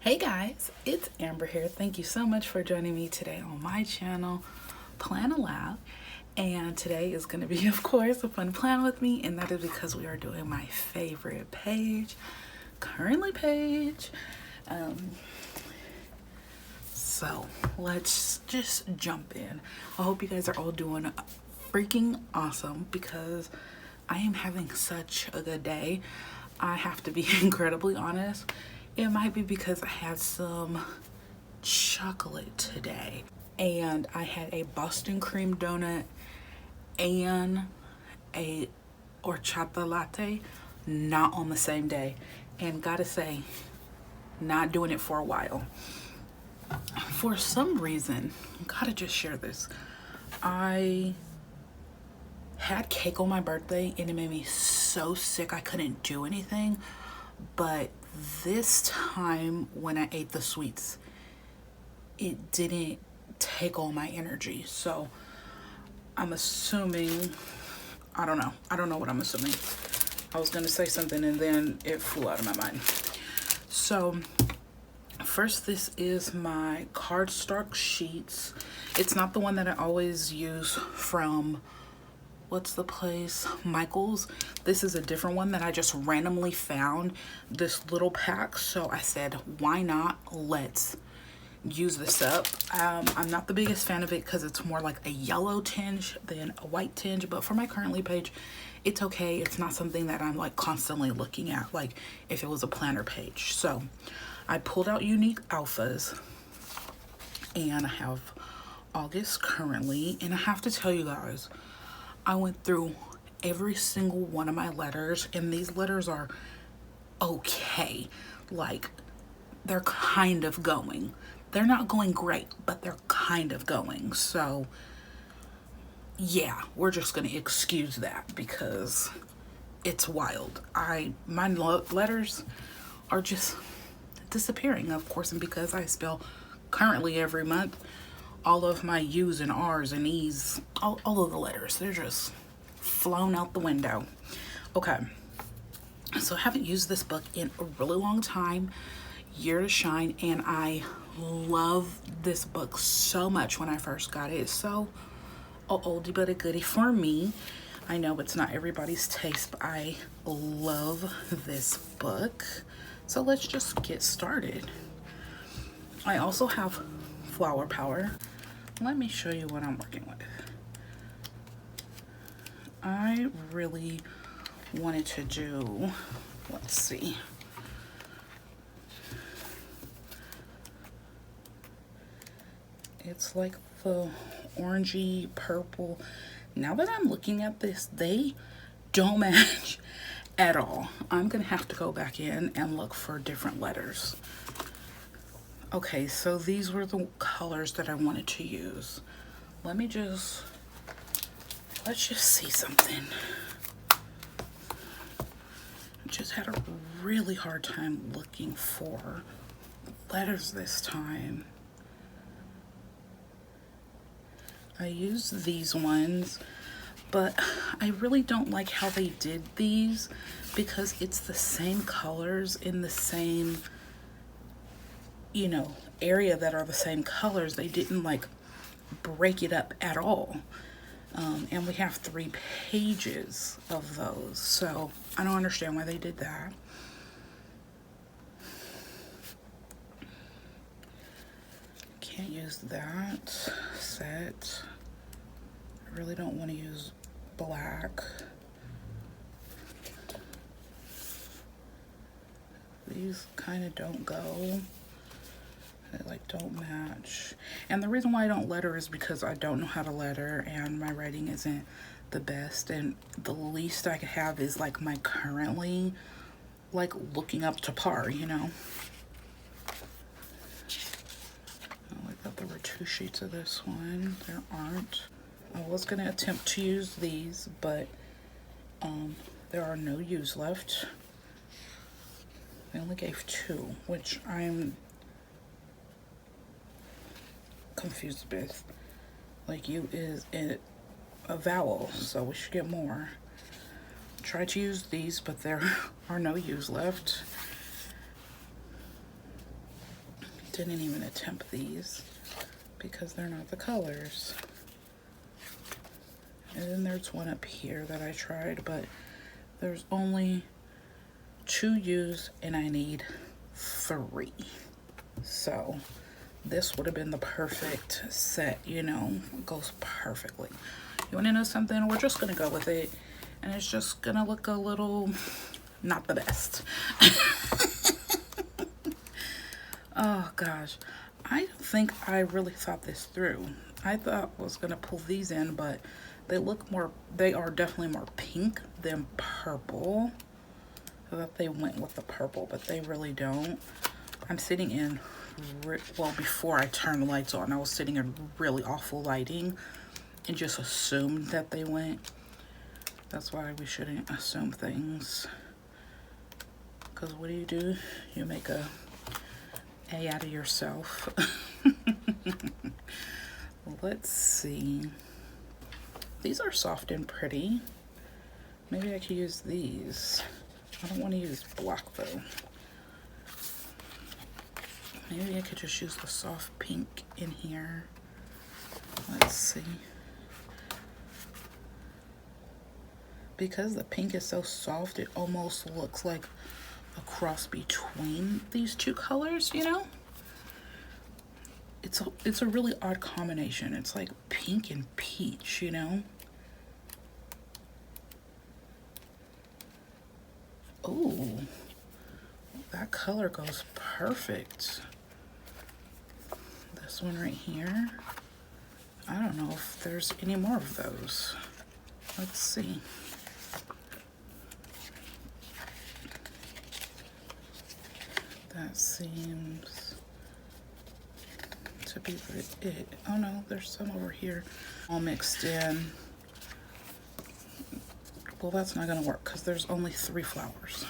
Hey guys, it's Amber here. Thank you so much for joining me today on my channel, Plan Aloud. And today is going to be, of course, a fun plan with me, and that is because we are doing my favorite page, currently page. So let's just jump in. I hope you guys are all doing freaking awesome because I am having such a good day. I have to be incredibly honest. It might be because I had some chocolate today and I had a Boston cream donut and a horchata latte, not on the same day. And gotta say, not doing it for a while. For some reason, gotta just share this. I had cake on my birthday and it made me so sick I couldn't do anything. But this time when I ate the sweets, it didn't take all my energy. So I'm assuming, I don't know what I'm assuming. I was gonna say something and then it flew out of my mind. So first, this is my cardstock sheets. It's not the one that I always use from, what's the place? Michael's. This is a different one that I just randomly found, this little pack. So I said, why not? Let's use this up. I'm not the biggest fan of it because it's more like a yellow tinge than a white tinge, but for my currently page, it's okay. It's not something that I'm like constantly looking at, like if it was a planner page. So I pulled out Unique Alphas and I have August currently, and I have to tell you guys, I went through every single one of my letters, and these letters are okay. Like, they're kind of going. They're not going great, but they're kind of going. So, yeah, we're just gonna excuse that because it's wild. My letters are just disappearing, of course, and because I spell currently every month, all of my U's and R's and E's, all of the letters, they're just flown out the window. Okay, so I haven't used this book in a really long time, Year to Shine, and I love this book so much when I first got it. It's so a oldie but a goodie for me. I know it's not everybody's taste, but I love this book. So let's just get started. I also have Flower Power. Let me show you what I'm working with. I really wanted to do, let's see. It's like the orangey purple. Now that I'm looking at this, they don't match at all. I'm gonna have to go back in and look for different letters. Okay, so these were the colors that I wanted to use. Let's just see something. I just had a really hard time looking for letters this time. I used these ones, but I really don't like how they did these because it's the same colors in the same, you know, area that are the same colors. They didn't like break it up at all. And we have 3 pages of those, so I don't understand why they did that. Can't use that set. I really don't want to use black. These kind of don't go. They like don't match. And the reason why I don't letter is because I don't know how to letter and my writing isn't the best, and the least I could have is like my currently, like looking up to par, you know. I thought there were 2 sheets of this one. There aren't. I was gonna attempt to use these, but there are no U's left. They only gave 2, which I'm confused with. Like, U is a vowel, so we should get more. Try to use these, but there are no U's left. didn't even attempt these because they're not the colors. And then there's one up here that I tried, but there's only 2 used and I need 3. So this would have been the perfect set, you know, it goes perfectly. You want to know something? We're just going to go with it, and it's just going to look a little not the best. Oh gosh, I don't think I really thought this through. I thought I was going to pull these in, but they are definitely more pink than purple. I thought they went with the purple, but they really don't. I'm sitting in, well, before I turned the lights on, I was sitting in really awful lighting and just assumed that they went. That's why we shouldn't assume things. Because what do? You make a out of yourself. Let's see. These are soft and pretty. Maybe I could use these. I don't want to use black though. Maybe I could just use the soft pink in here. Let's see. Because the pink is so soft, it almost looks like a cross between these 2 colors, you know? It's a really odd combination. It's like pink and peach, you know? Oh, that color goes perfect. This one right here. I don't know if there's any more of those. Let's see. That seems to be it. Oh no, there's some over here all mixed in. Well, that's not gonna work because there's only 3 flowers.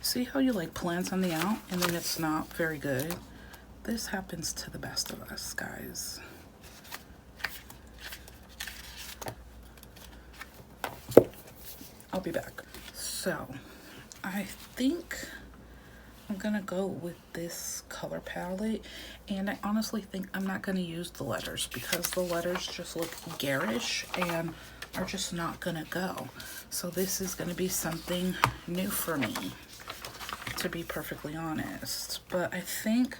See how you like plan something out and then it's not very good? This happens to the best of us, guys. I'll be back. So, I think I'm gonna go with this color palette, and I honestly think I'm not gonna use the letters because the letters just look garish and are just not gonna go. So this is gonna be something new for me, to be perfectly honest. But I think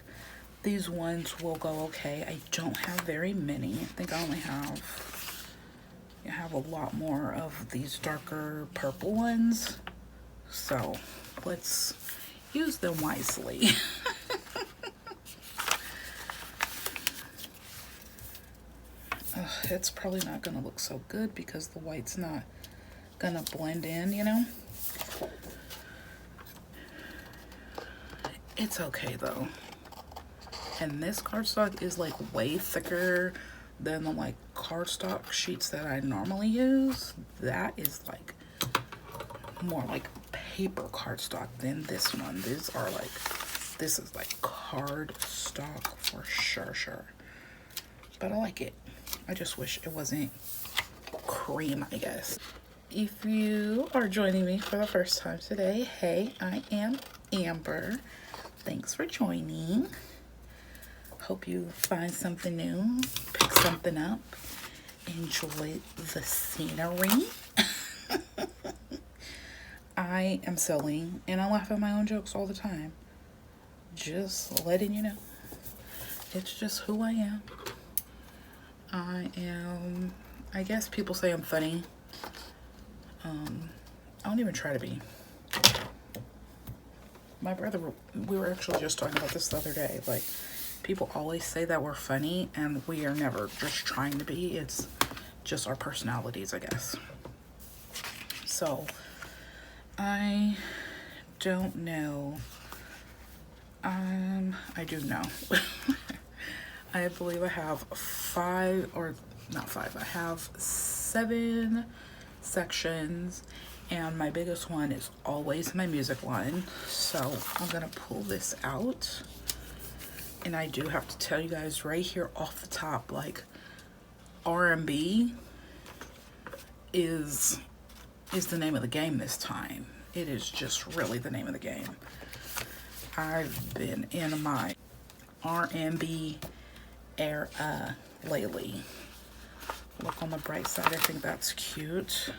these ones will go okay. I don't have very many. I think I only have a lot more of these darker purple ones. So let's use them wisely. It's probably not gonna look so good because the white's not gonna blend in, you know? It's okay though. And this cardstock is like way thicker than the like cardstock sheets that I normally use. That is like more like paper cardstock than this one. This is like cardstock for sure. But I like it. I just wish it wasn't cream, I guess. If you are joining me for the first time today, hey, I am Amber. Thanks for joining. Hope you find something new, pick something up, enjoy the scenery. I am silly and I laugh at my own jokes all the time. Just letting you know. It's just who I am. I guess people say I'm funny. I don't even try to be. My brother, we were actually just talking about this the other day. Like, people always say that we're funny and we are never just trying to be. It's just our personalities, I guess. So, I don't know. I do know. I believe I have 5, or not 5, I have 7 sections, and my biggest one is always my music one. So I'm gonna pull this out, and I do have to tell you guys right here off the top, like, R&B is the name of the game this time. It is just really the name of the game. I've been in my R&B era lately. Look on the bright side, I think that's cute.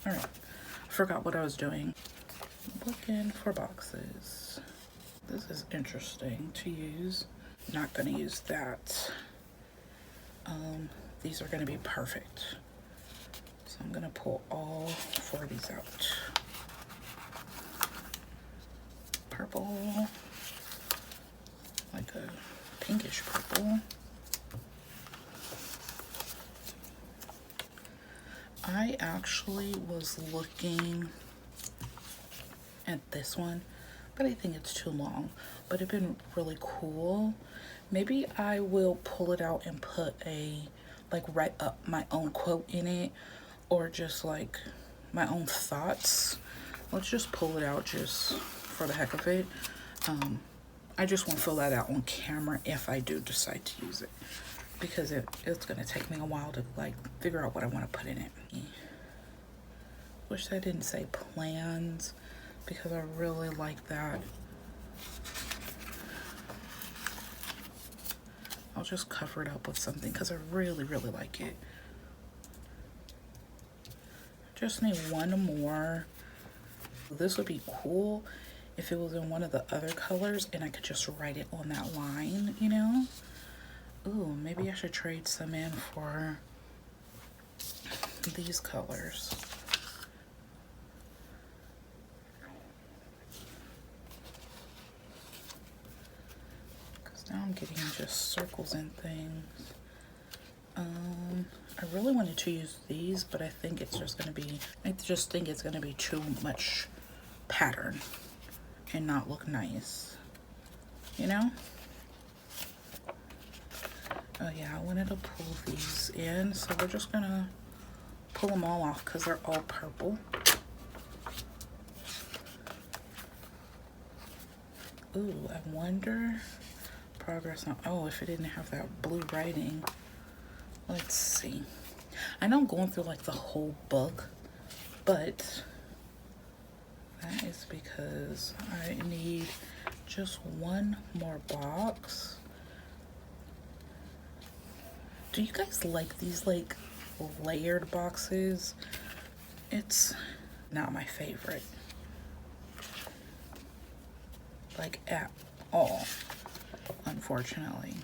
All right, I forgot what I was doing. Looking for boxes. This is interesting to use. Not gonna use that. These are gonna be perfect. So I'm gonna pull all 4 of these out. Purple, like a pinkish purple. I actually was looking at this one, but I think it's too long, but it'd been really cool. Maybe I will pull it out and put a, like, write up my own quote in it, or just like my own thoughts. Let's just pull it out just for the heck of it. I just won't fill that out on camera if I do decide to use it, because it's gonna take me a while to like figure out what I want to put in it. Wish I didn't say plans, because I really like that. I'll just cover it up with something because I really like it. Just need one more. This would be cool if it was in one of the other colors and I could just write it on that line, you know? Ooh, maybe I should trade some in for these colors. Because now I'm getting just circles and things. I really wanted to use these, but I think it's just gonna be, I just think it's gonna be too much pattern and not look nice, you know? Oh yeah, I wanted to pull these in, so we're just gonna pull them all off because they're all purple. Ooh, I wonder, progress on, oh, if it didn't have that blue writing. Let's see. I know I'm going through like the whole book, but that is because I need just one more box. Do you guys like these like layered boxes? It's not my favorite, like at all, unfortunately.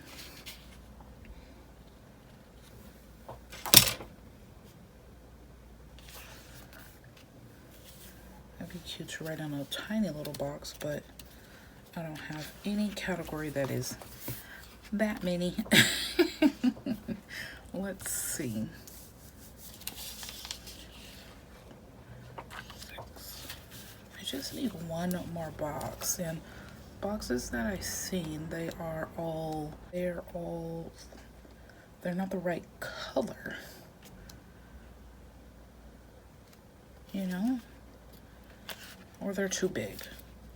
It'd be cute to write on a tiny little box, but I don't have any category that is that many. Let's see. 6. I just need one more box, and boxes that I've seen, they're not the right color, you know? Or they're too big.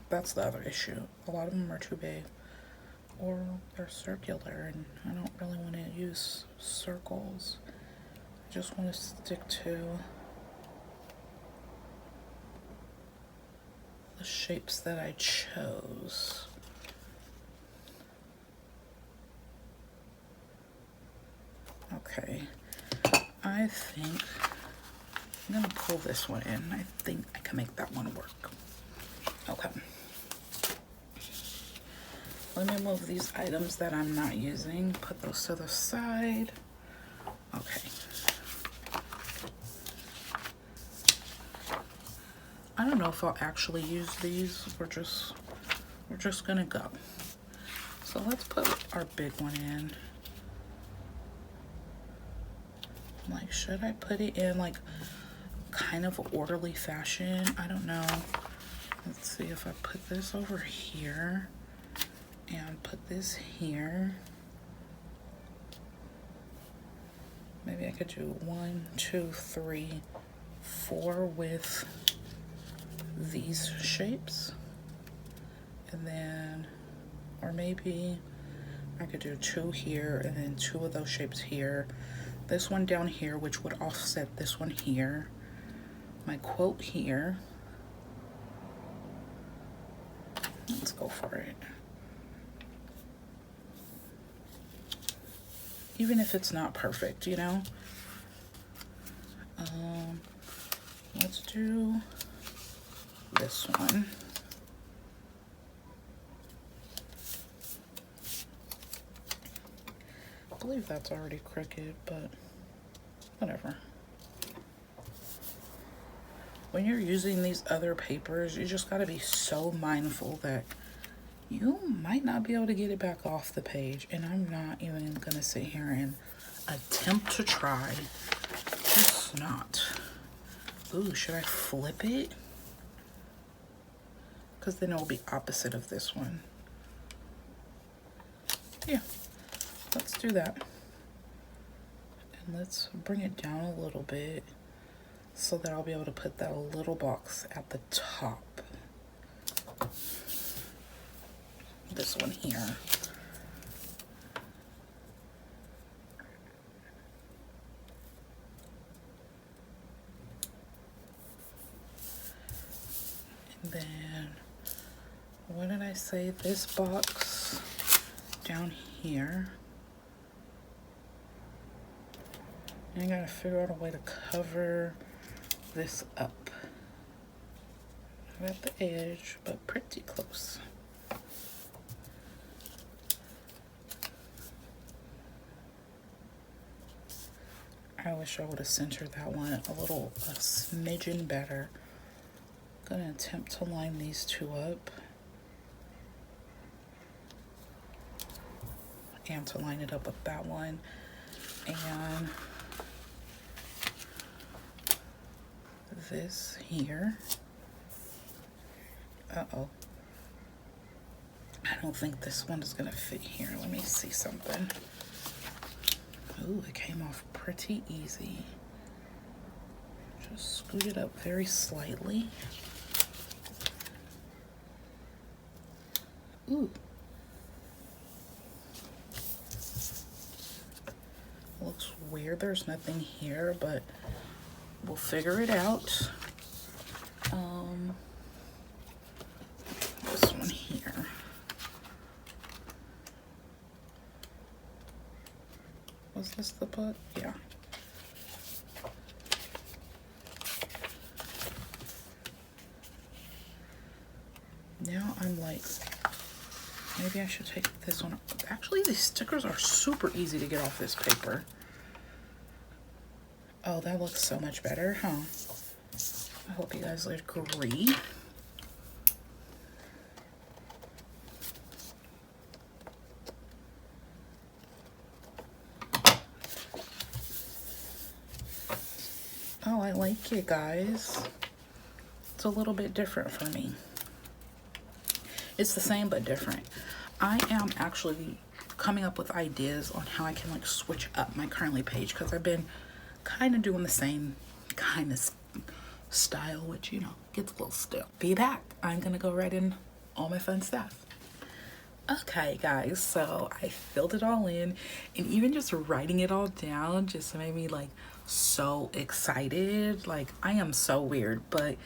That's the other issue. A lot of them are too big. Or they're circular, and I don't really want to use circles. I just want to stick to the shapes that I chose. Okay, I think I'm gonna pull this one in. I think I can make that one work. Okay. Let me move these items that I'm not using, put those to the side. Okay. I don't know if I'll actually use these. We're just gonna go. So let's put our big one in. Like, should I put it in like kind of orderly fashion? I don't know. Let's see if I put this over here and put this here. Maybe I could do 1, 2, 3, 4 with these shapes. And then, or maybe I could do 2 here and then 2 of those shapes here. This one down here, which would offset this one here. My quote here. Let's go for it. Even if it's not perfect, you know? Let's do this one. I believe that's already crooked, but whatever. When you're using these other papers, you just gotta be so mindful that you might not be able to get it back off the page. And I'm not even gonna sit here and attempt to try. Just not. Ooh, should I flip it? Because then it will be opposite of this one. Yeah, let's do that. And let's bring it down a little bit so that I'll be able to put that little box at the top. This one here. And then, what did I say? This box down here. And I gotta figure out a way to cover this up. Not at the edge, but pretty close. I wish I would have centered that one a smidgen better. I'm gonna attempt to line these 2 up. And to line it up with that one. And this here. Uh-oh. I don't think this one is gonna fit here. Let me see something. Ooh, it came off pretty easy. Just scoot it up very slightly. Ooh. Looks weird. There's nothing here, but we'll figure it out. This one here. Was this the book? Yeah. Now I'm like, maybe I should take this one. Actually, these stickers are super easy to get off this paper. Oh, that looks so much better, huh? I hope you guys agree. Oh, I like it, guys. It's a little bit different for me. It's the same but different. I am actually coming up with ideas on how I can like switch up my currently page, because I've been kind of doing the same kind of style, which, you know, gets a little still. Be back. I'm gonna go right in all my fun stuff. Okay, guys, so I filled it all in, and even just writing it all down just made me like so excited. Like, I am so weird, but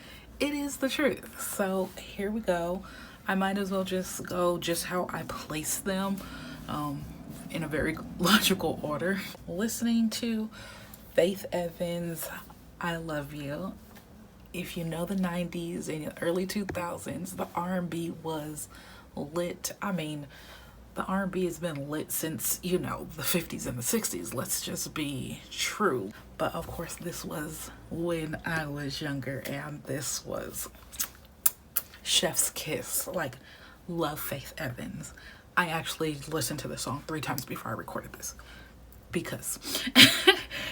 it is the truth. So here we go. I might as well just go just how I place them, in a very logical order. Listening to Faith Evans, I Love You. If you know the 90s and early 2000s, the R&B was lit. I mean, the R&B has been lit since, you know, the 50s and the 60s. Let's just be true. But of course, this was when I was younger, and this was chef's kiss. Like, love Faith Evans. I actually listened to the song 3 times before I recorded this, because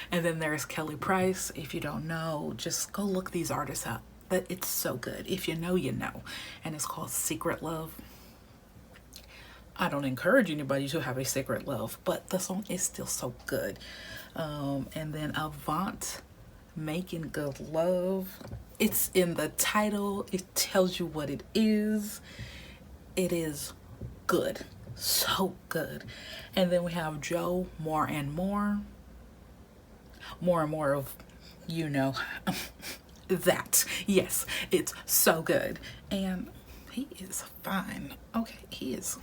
and then there's Kelly Price. If you don't know, just go look these artists up. But it's so good. If you know, you know. And it's called Secret Love. I don't encourage anybody to have a secret love, but the song is still so good. And then Avant, Making Good Love. It's in the title. It tells you what it is. It is good. so good. And then we have Joe, more and more of, you know, that. Yes, it's so good. And he is fine. Okay, he's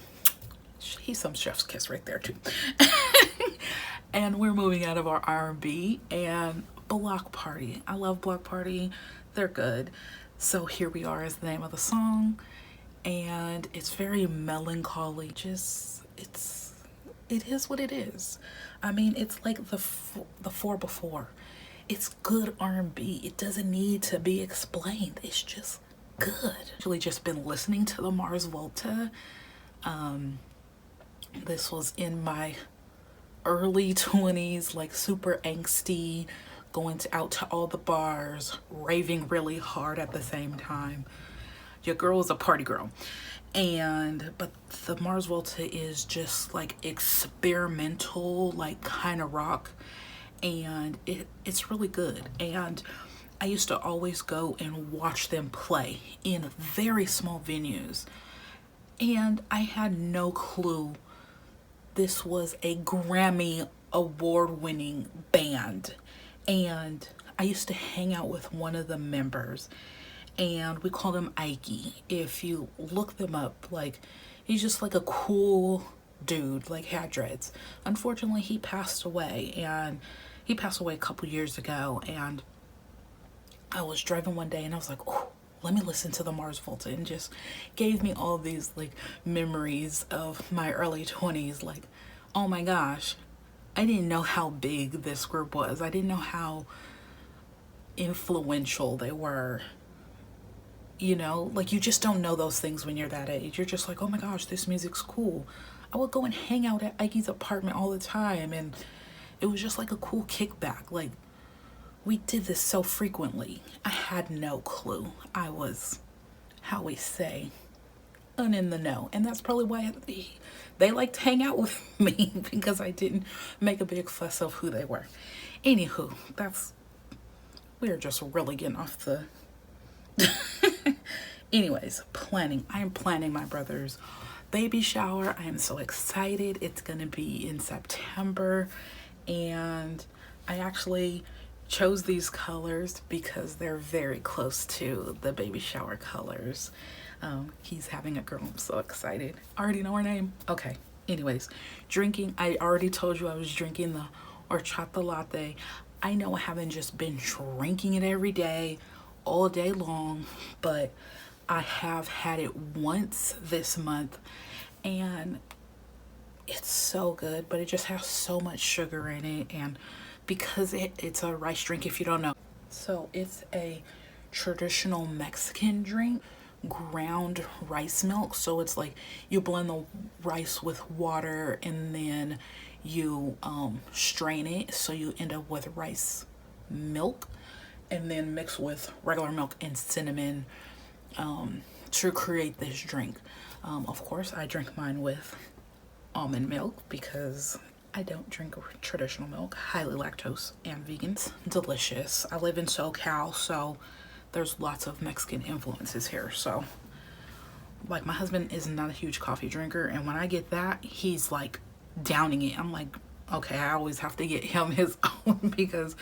some chef's kiss right there too. And we're moving out of our R&B and Block Party. I love Block Party. They're good. So Here We Are is the name of the song, and it's very melancholy. Just it is what it is. I mean, it's like the four before. It's good R&B. It doesn't need to be explained. It's just good. Actually, just been listening to the Mars Volta. This was in my early 20s, like super angsty, going out to all the bars, raving really hard at the same time. Your girl is a party girl. But the Mars Volta is just like experimental, like kind of rock, and it's really good. And I used to always go and watch them play in very small venues, and I had no clue this was a Grammy award-winning band. And I used to hang out with one of the members, and we called him Ike. If you look them up, like, he's just like a cool dude, like had dreads. Unfortunately, he passed away, and he passed away a couple years ago. And I was driving one day and I was like, oh, let me listen to the Mars Volta, and just gave me all these like memories of my early 20s. Like, oh my gosh, I didn't know how big this group was. I didn't know how influential they were. You know, like, you just don't know those things when you're that age. You're just like, oh my gosh, this music's cool. I would go and hang out at Ike's apartment all the time, and it was just like a cool kickback. Like, we did this so frequently. I had no clue. I was, how we say, in the know. And that's probably why they liked to hang out with me, because I didn't make a big fuss of who they were. Anywho, we're just really getting off the anyways, planning. I am planning my brother's baby shower. I am so excited. It's gonna be in September, and I actually chose these colors because they're very close to the baby shower colors. He's having a girl. I'm so excited. I already know her name. Okay, anyways, drinking. I already told you I was drinking the horchata latte. I know I haven't just been drinking it every day, all day long, but I have had it once this month, and it's so good. But it just has so much sugar in it, and because it's a rice drink, if you don't know. So it's a traditional Mexican drink, ground rice milk. So it's like you blend the rice with water, and then you strain it, so you end up with rice milk, and then mix with regular milk and cinnamon to create this drink. Of course, I drink mine with almond milk because I don't drink traditional milk. Highly lactose and vegans. Delicious. I live in SoCal, so there's lots of Mexican influences here. So, like, my husband is not a huge coffee drinker, and when I get that, he's like downing it. I'm like, okay, I always have to get him his own because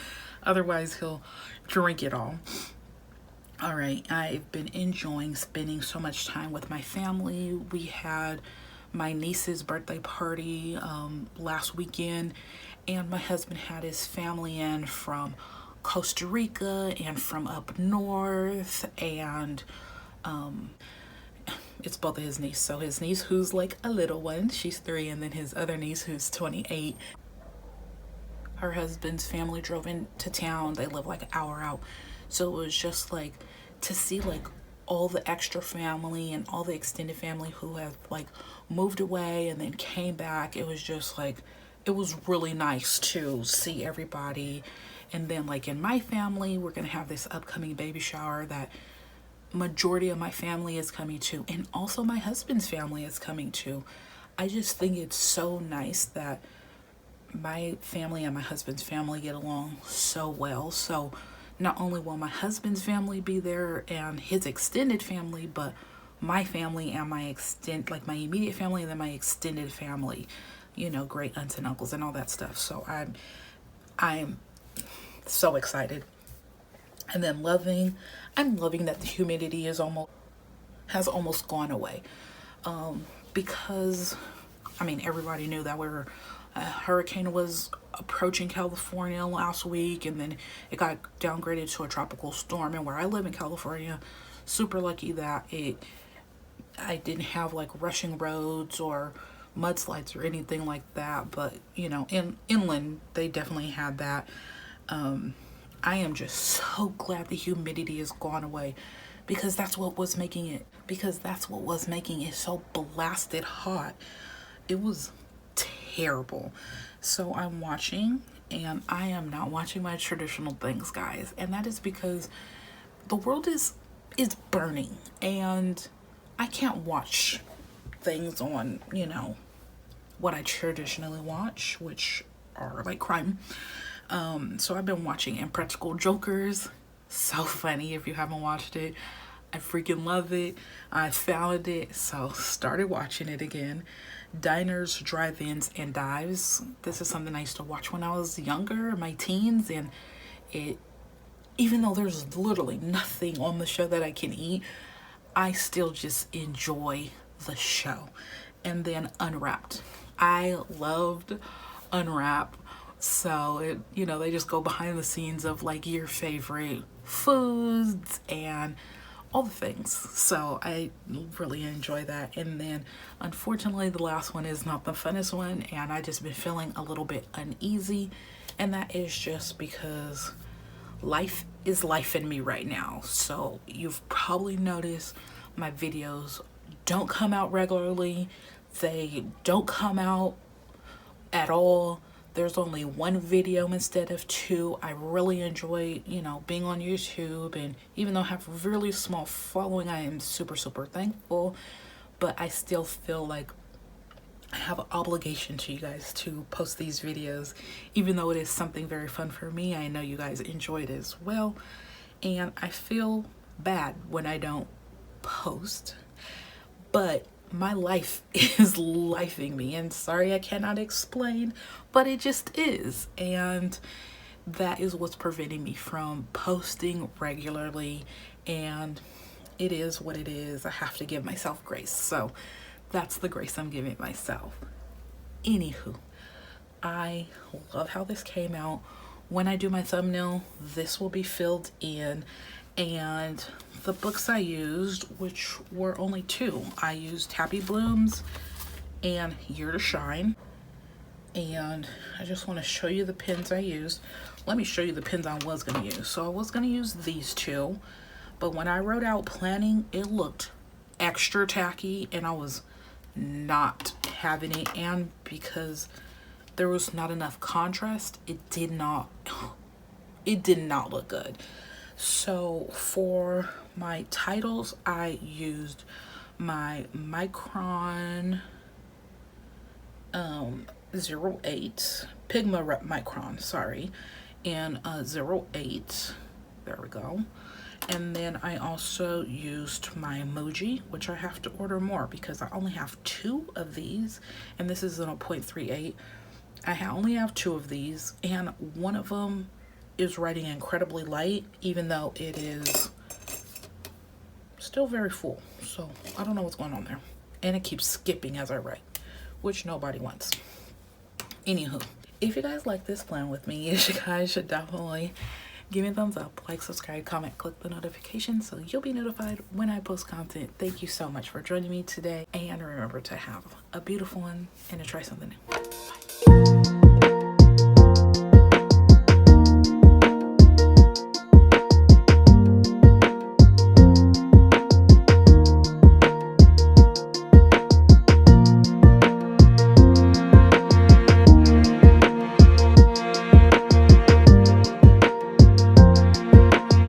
otherwise he'll drink it all. All right, I've been enjoying spending so much time with my family. We had my niece's birthday party last weekend, and my husband had his family in from Costa Rica and from up north, and it's both of his nieces. So his niece, who's like a little one, she's 3, and then his other niece, who's 28. Her husband's family drove into town. They live like an hour out, so it was just like to see like all the extra family and all the extended family who have like moved away and then came back. It was just like, it was really nice to see everybody. And then like in my family, we're gonna have this upcoming baby shower that majority of my family is coming to, and also my husband's family is coming to. I just think it's so nice that my family and my husband's family get along so well. So not only will my husband's family be there and his extended family, but my family and my my immediate family, and then my extended family, you know, great aunts and uncles and all that stuff. So I'm so excited. And then I'm loving that the humidity has almost gone away. Because I mean, everybody knew that a hurricane was approaching California last week, and then it got downgraded to a tropical storm. And where I live in California, super lucky that I didn't have like rushing roads or mudslides or anything like that. But you know, inland they definitely had that. I am just so glad the humidity has gone away, because that's what was making it so blasted hot. It was terrible. So I'm watching, and I am not watching my traditional things, guys, and that is because the world is burning, and I can't watch things on, you know, what I traditionally watch, which are like crime. So I've been watching Impractical Jokers. So funny if you haven't watched it. I freaking love it. I found it, so started watching it again. Diners, Drive-Ins, and Dives. This is something I used to watch when I was younger, in my teens, and even though there's literally nothing on the show that I can eat, I still just enjoy the show. And then Unwrapped. I loved Unwrapped. So you know, they just go behind the scenes of like your favorite foods and all the things. So I really enjoy that. And then unfortunately the last one is not the funnest one, and I just been feeling a little bit uneasy, and that is just because life is life in me right now. So you've probably noticed my videos don't come out regularly. They don't come out at all. There's only one video instead of two. I really enjoy, you know, being on YouTube, and even though I have a really small following, I am super thankful. But I still feel like I have an obligation to you guys to post these videos, even though it is something very fun for me. I know you guys enjoy it as well, and I feel bad when I don't post, but my life is lifing me, and sorry I cannot explain, but it just is. And that is what's preventing me from posting regularly, and it is what it is. I have to give myself grace, so that's the grace I'm giving myself. Anywho, I love how this came out. When I do my thumbnail, this will be filled in. And the books I used, which were only two, I used Happy Blooms and Year to Shine. And I just want to show you the pens I used. Let me show you the pens I was going to use. So I was going to use these two, but when I wrote out planning, it looked extra tacky, and I was not having it. And because there was not enough contrast, it did not look good. So for my titles, I used my Micron 08 Pigma Micron, sorry, and 08. There we go. And then I also used my emoji, which I have to order more because I only have two of these, and this is in a 0.38. I only have two of these, and one of them is writing incredibly light, even though it is still very full. So I don't know what's going on there, and it keeps skipping as I write, which nobody wants. Anywho, if you guys like this plan with me, you guys should definitely give me a thumbs up, like, subscribe, comment, click the notification so you'll be notified when I post content. Thank you so much for joining me today, and remember to have a beautiful one and to try something new. Bye.